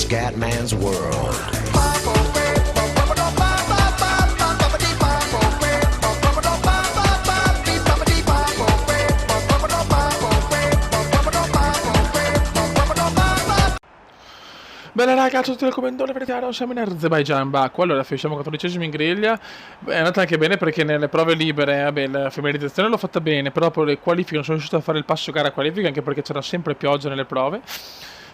Scatman's World. Bene ragazzi, tutti del comandone verità, siamo in Azerbaijan, Baku. Allora finisciamo 14esimo in griglia. È andata anche bene perché nelle prove libere, vabbè, la femminilizzazione l'ho fatta bene, però poi le qualifiche non sono riuscito a fare il passo gara qualifica anche perché c'era sempre pioggia nelle prove.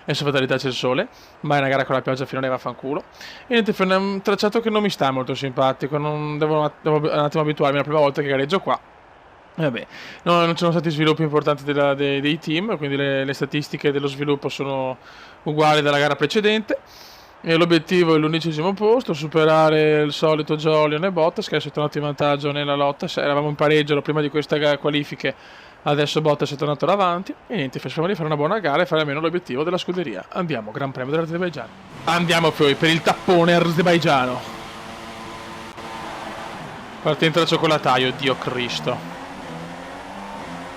E su fatalità c'è il sole, ma è una gara con la pioggia finale vaffanculo. E niente, è un tracciato che non mi sta molto simpatico, non devo un attimo abituarmi, è la prima volta che gareggio qua. Vabbè, no, non ci sono stati sviluppi importanti dei team, quindi le statistiche dello sviluppo sono uguali dalla gara precedente. E l'obiettivo è l'11° posto, superare il solito Jolion e Bottas, che è tornato in vantaggio nella lotta. Eravamo in pareggio prima di questa qualifiche, adesso Bottas è tornato davanti. E niente, facciamo di fare una buona gara e fare almeno l'obiettivo della scuderia. Andiamo, Gran Premio dell'Azerbaijan. Andiamo poi per il tappone azerbaigiano. Partenza da cioccolataio, Dio Cristo.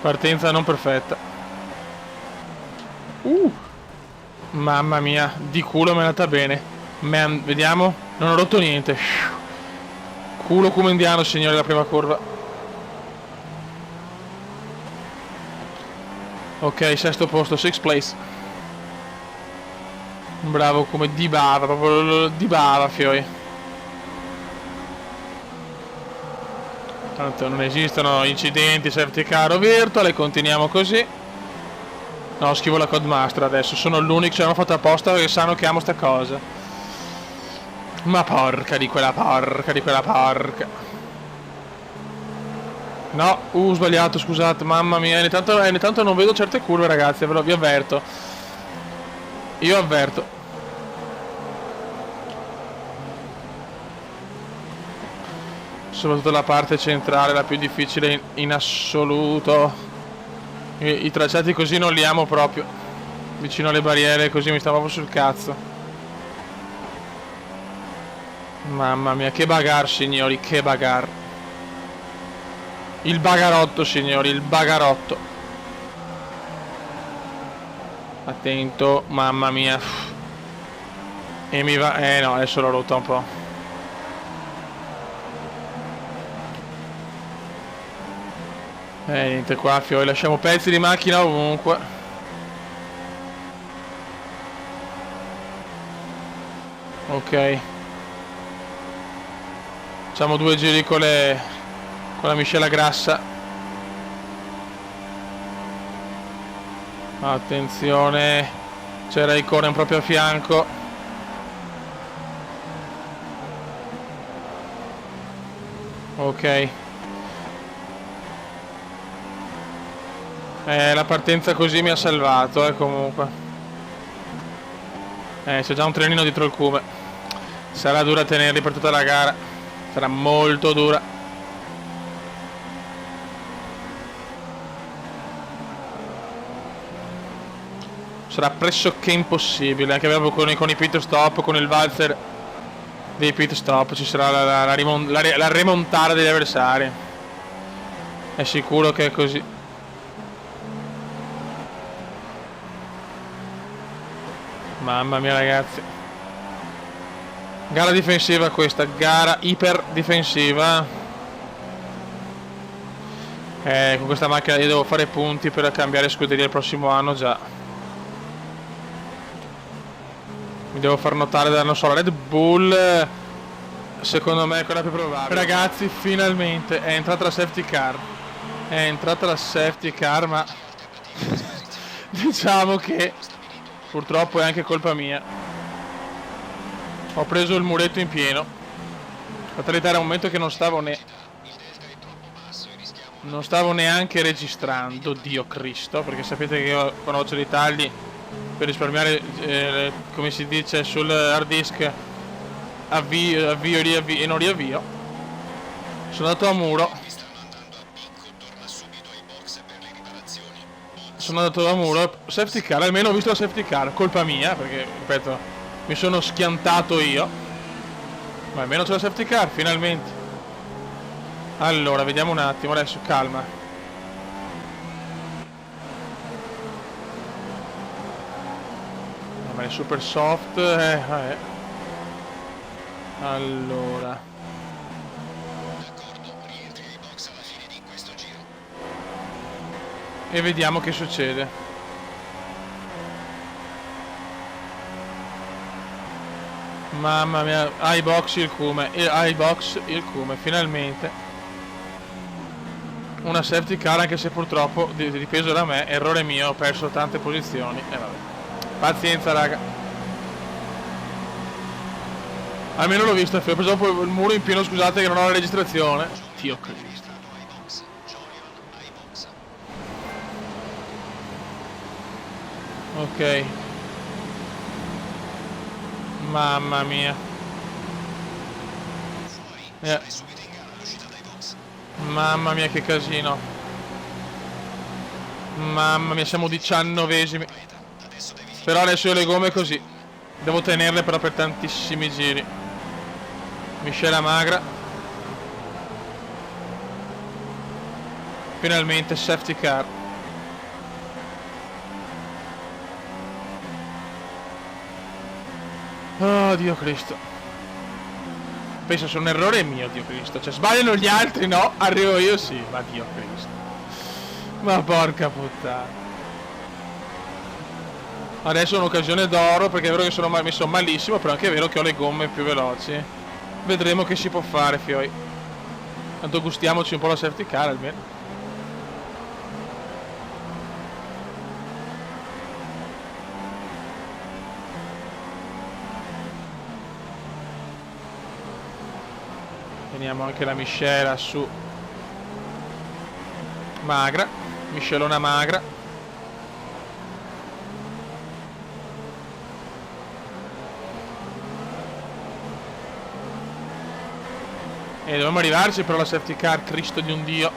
Partenza non perfetta. Mamma mia, di culo mi è andata bene. Vediamo, non ho rotto niente. Culo come indiano, signore, la prima curva. Ok, sesto posto, 6th place. Bravo come di bava, proprio di bava, fioi. Tanto non esistono incidenti, safety car o virtual e continuiamo così. No, schivo la Codemaster adesso, sono l'unico, ce l'hanno fatto apposta perché sanno che amo sta cosa. Ma porca di quella porca. No, ho sbagliato, scusate, mamma mia, ogni tanto non vedo certe curve ragazzi, vi avverto. Io avverto. Soprattutto la parte centrale, la più difficile in assoluto. I tracciati così non li amo proprio. Vicino alle barriere così mi sta proprio sul cazzo. Mamma mia, che bagar signori, che bagar. Il bagarotto signori, il bagarotto. Attento, mamma mia. E mi va... no, adesso l'ho rotta un po'. Niente qua, fioi, lasciamo pezzi di macchina ovunque. Ok. Facciamo 2 giri con la miscela grassa. Attenzione, c'è Raikkonen proprio a fianco. Ok. La partenza così mi ha salvato, comunque. C'è già un trenino dietro il cume. Sarà dura tenerli per tutta la gara. Sarà molto dura. Sarà pressoché impossibile, anche proprio con i pit stop, con il valzer dei pit stop, ci sarà la remontata degli avversari. È sicuro che è così. Mamma mia ragazzi. Gara difensiva questa, gara iper difensiva. Con questa macchina io devo fare punti per cambiare scuderia il prossimo anno già. Mi devo far notare da, non so, la Red Bull. Secondo me è quella più probabile. Ragazzi, finalmente è entrata la safety car. È entrata la safety car, ma diciamo che purtroppo è anche colpa mia. Ho preso il muretto in pieno. Fatalità era un momento che non stavo neanche registrando, Dio Cristo, perché sapete che io quando faccio dei tagli per risparmiare, come si dice, sul hard disk avvio, riavvio e non riavvio. Sono andato a muro. Safety car, almeno ho visto la safety car, colpa mia, perché, ripeto, mi sono schiantato io. Ma almeno c'è la safety car, finalmente. Allora, vediamo un attimo, adesso, calma. Ma le super soft, allora. E vediamo che succede. Mamma mia, iBox il cume, iBox il cume, finalmente. Una safety car, anche se purtroppo dipeso da me, errore mio, ho perso tante posizioni. E vabbè. Pazienza raga. Almeno l'ho visto, ho preso dopo il muro in pieno, scusate che non ho la registrazione. Dio Cristo. Ok. Mamma mia. Mamma mia che casino. Mamma mia, siamo 19esimi. Però adesso io le gomme così. Devo tenerle però per tantissimi giri. Miscela magra. Finalmente safety car. Oh Dio Cristo. Penso sia un errore mio, Dio Cristo. Cioè sbagliano gli altri, no? Arrivo io sì, ma Dio Cristo. Ma porca puttana. Adesso è un'occasione d'oro, perché è vero che sono messo malissimo, però anche è vero che ho le gomme più veloci. Vedremo che si può fare, fioi. Tanto gustiamoci un po' la safety car almeno. Teniamo anche la miscela su magra, miscelona magra. E dobbiamo arrivarci però la safety car, Cristo di un Dio.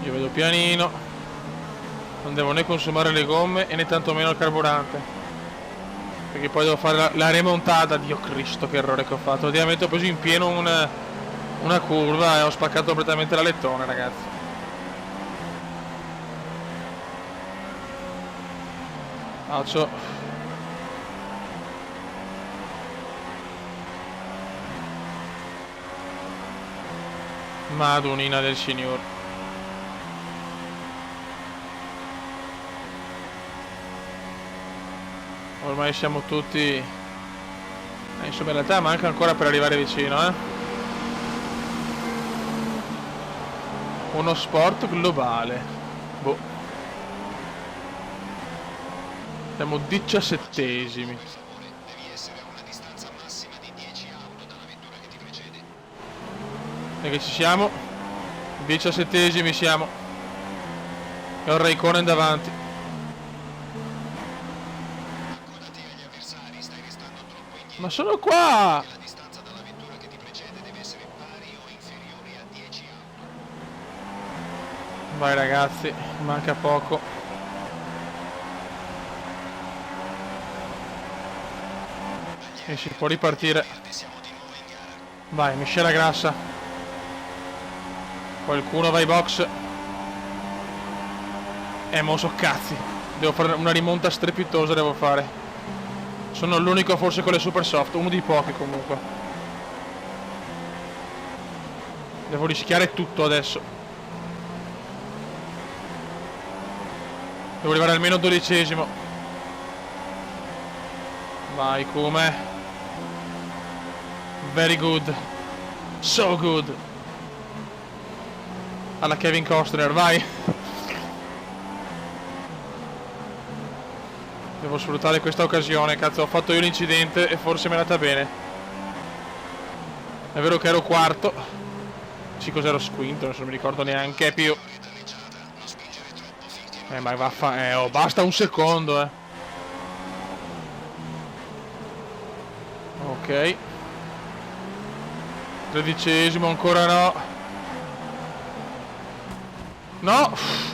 Io vedo pianino. Non devo né consumare le gomme e né tantomeno il carburante, perché poi devo fare la remontata. Dio Cristo che errore che ho fatto. Ovviamente ho preso in pieno una curva e ho spaccato completamente la lettone, ragazzi. Faccio Madonnina del Signor. Ormai siamo tutti... insomma in realtà manca ancora per arrivare vicino, Uno sport globale. Boh. Siamo 17esimi. E che ci siamo? 17esimi siamo. E ho il Raikkonen davanti. Ma sono qua! Vai ragazzi, manca poco. E si può ripartire. Vai, miscela grassa. Qualcuno va ai box. Mo so cazzi. Devo fare una rimonta strepitosa, devo fare. Sono l'unico forse con le super soft, uno dei pochi comunque. Devo rischiare tutto adesso. Devo arrivare almeno 12esimo. Vai come. Very good. So good. Alla Kevin Costner, vai. Devo sfruttare questa occasione, cazzo, ho fatto io l'incidente e forse mi è andata bene. È vero che ero quarto. Sì, cos'ero quinto, non mi ricordo neanche più. Ma basta un secondo, Ok. 13esimo, ancora no. No!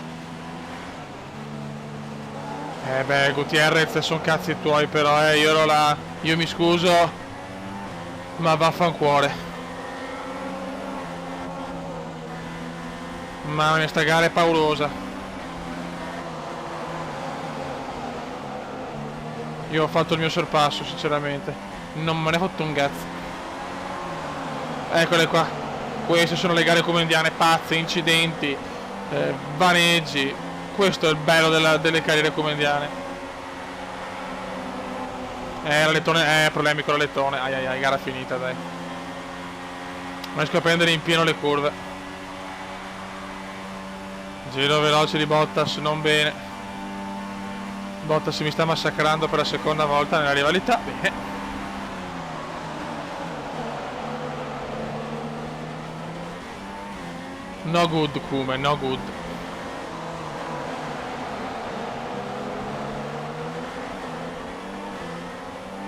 Beh, Gutierrez, sono cazzi tuoi però, io ero là. Io mi scuso, ma vaffancuore. Mamma mia, sta gara è paurosa. Io ho fatto il mio sorpasso, sinceramente. Non me ne ho fatto un cazzo. Eccole qua. Queste sono le gare comendiane, pazze, incidenti, vaneggi. Questo è il bello delle carriere comendiane. La lettone, problemi con la lettone. Ai ai ai, gara finita, dai. Non riesco a prendere in pieno le curve. Giro veloce di Bottas, non bene. Bottas mi sta massacrando per la seconda volta nella rivalità. Bene. No good, Kume, no good.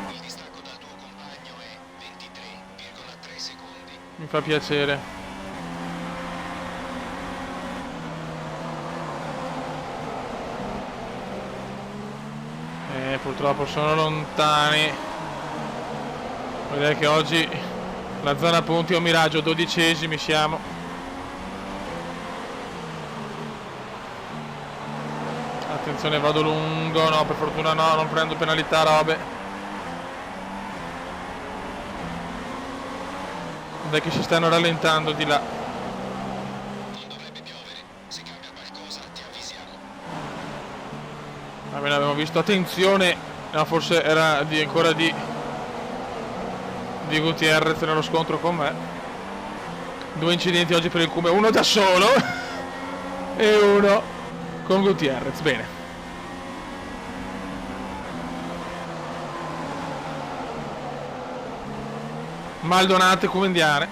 Il distacco dal tuo compagno è 23,3 secondi. Mi fa piacere. Purtroppo sono lontani. Vuol dire che oggi la zona punti è un miraggio, 12esimi siamo. Attenzione, vado lungo, no, per fortuna no, non prendo penalità, robe. Dai che si stanno rallentando di là. Non dovrebbe piovere. Se cambia qualcosa ti avvisiamo. Va bene, abbiamo visto, attenzione, no, forse era ancora di Gutierrez nello scontro con me. 2 incidenti oggi per il Kume, uno da solo e uno con Gutierrez, bene. Maldonate comendiane.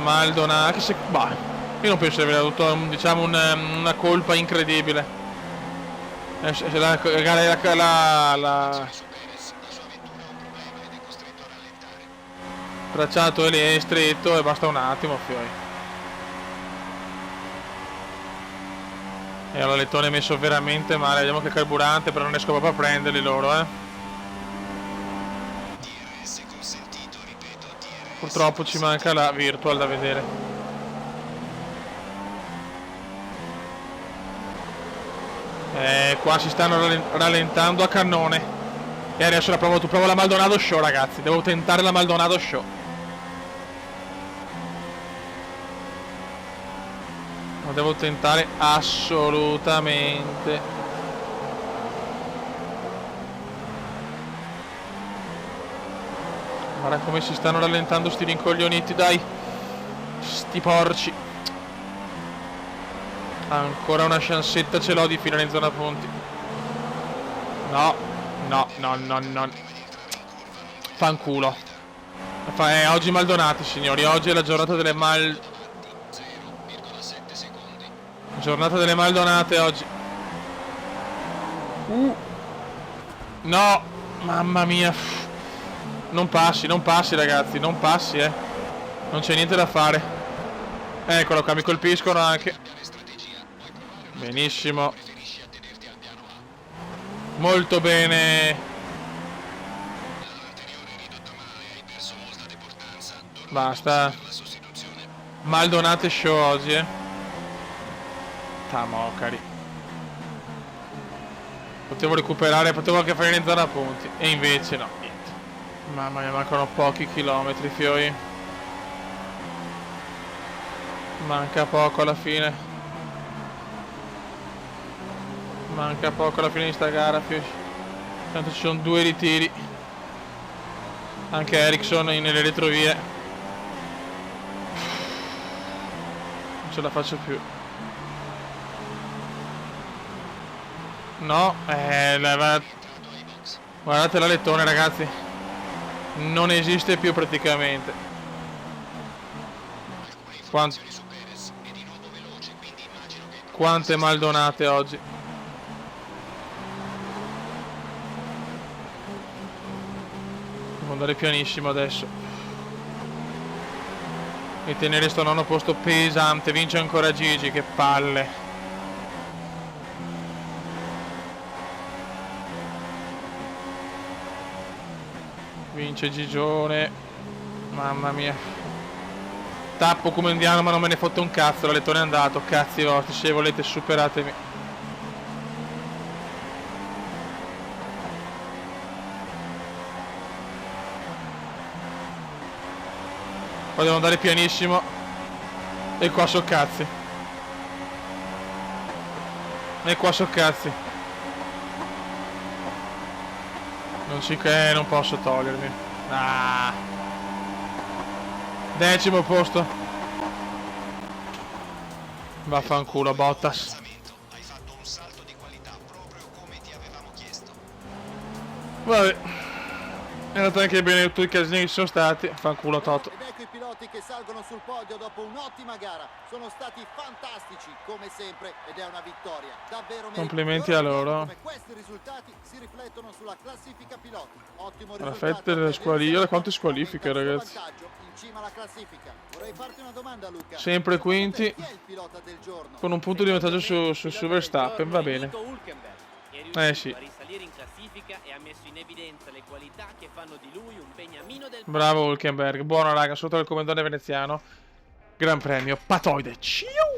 Maldonate, se... bah, io non penso di aver avuto, diciamo, una colpa incredibile. La gara Su Perez, la sua vettura ha un problema ed è costretto a rallentare. tracciato è stretto e basta un attimo, fioi. E allora lettone è messo veramente male. Vediamo che carburante, però non riesco proprio a prenderli loro, DRS consentito, ripeto, DRS. Purtroppo ci manca la virtual da vedere. Qua si stanno rallentando a cannone. E adesso la provo, provo la Maldonado Show, ragazzi. Devo tentare la Maldonado Show. Lo devo tentare assolutamente. Guarda come si stanno rallentando sti rincoglioniti, dai. Sti porci. Ancora una chancetta ce l'ho di finire in zona punti. No, no, no, no, no. Fanculo. Oggi Maldonati, signori. Oggi è la giornata delle 0,7 secondi. Giornata delle Maldonate oggi. No, mamma mia. Non passi, ragazzi. Non passi, Non c'è niente da fare. Eccolo qua, mi colpiscono anche. Benissimo. Molto bene. Basta. Maldonate show oggi, Tamocari. Potevo recuperare, potevo anche fare in zona punti. E invece no, niente. Mamma mia, mancano pochi chilometri, fioi. Manca poco alla fine. Manca poco alla fine di sta gara, fioi. Tanto ci sono 2 ritiri. Anche Ericsson nelle retrovie. Non ce la faccio più. No, guardate la lettone, ragazzi. Non esiste più praticamente. Quante Maldonate oggi. Devo andare pianissimo adesso. E tenere sto nono posto pesante. Vince ancora Gigi, che palle. Vince Gigione. Mamma mia. Tappo come indiano, ma non me ne fotte un cazzo. L'alettone è andato. Cazzi vostri, se volete superatemi. Poi devo andare pianissimo. E qua so cazzi. E qua so cazzi. Non posso togliermi. Ah. 10° posto. Vaffanculo, Bottas. Hai fatto un salto di qualità proprio come ti avevamo chiesto. Vabbè. È andato anche bene tutti i casini che ci sono stati. Fanculo Toto. Ed ecco i piloti che salgono sul podio dopo un'ottima gara. Sono stati fantastici come sempre ed è una vittoria davvero meritosa. Complimenti a loro. Come questi risultati si riflettono sulla classifica piloti. Ottimo La risultato. fetta delle squalifiche, quante squalifiche, ragazzi. In cima alla classifica. Vorrei farti una domanda, Luca. Sempre quinti. Chi è il pilota del giorno? Con un punto di vantaggio su Verstappen, va bene. Sì. A risalire in classifica e ha messo in evidenza le qualità che fanno di lui un beniamino del Bravo Hülkenberg. Buono raga, sotto il commendatore veneziano. Gran premio. Patoide. Ciao!